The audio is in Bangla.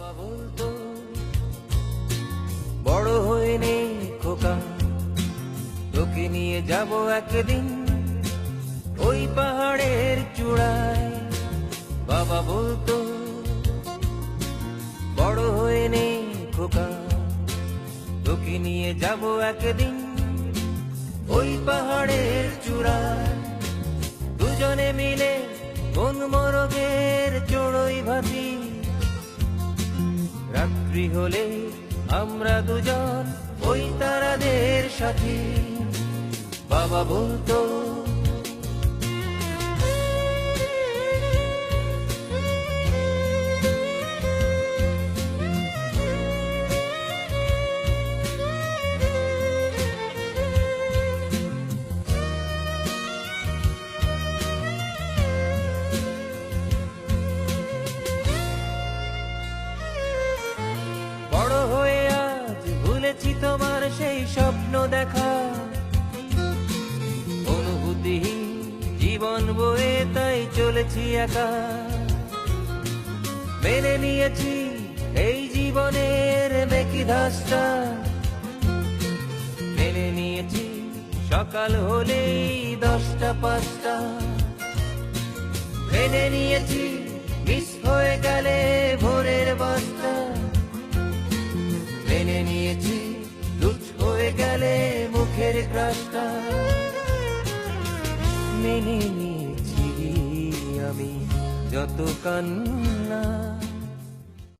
বাবা বলতো বড় হয়ে নে খোকা, তোকে নিয়ে যাব একদিন ওই পাহাড়ের চূড়ায়। বাবা বলতো বড় হয়ে নে খোকা, তোকে নিয়ে যাব একদিন ওই পাহাড়ের চূড়ায়। দুজনে মিলে কোন মরগের চড়ুই ভাতি, রাত্রি হলে আমরা দুজন ওই তারাদের সাথী। বাবা বলতো বড় হয়ে আজ ভুলেছি তোমার সেই স্বপ্ন দেখা, অনুভূতি জীবন বয়ে তাই চলেছি একা। মেনে নিয়েছি এই জীবনের মেকি ধাসটা, মেনে নিয়েছি সকাল হলেই 10টা 5টা, মেনে নিয়েছি মিস হয়ে গেলে ভোরের বাসটা, মেনে নিয়েছি লুট হয়ে গেলে মুখের ক্রাশটা, মেনে নিয়েছি আমি যত কান্না।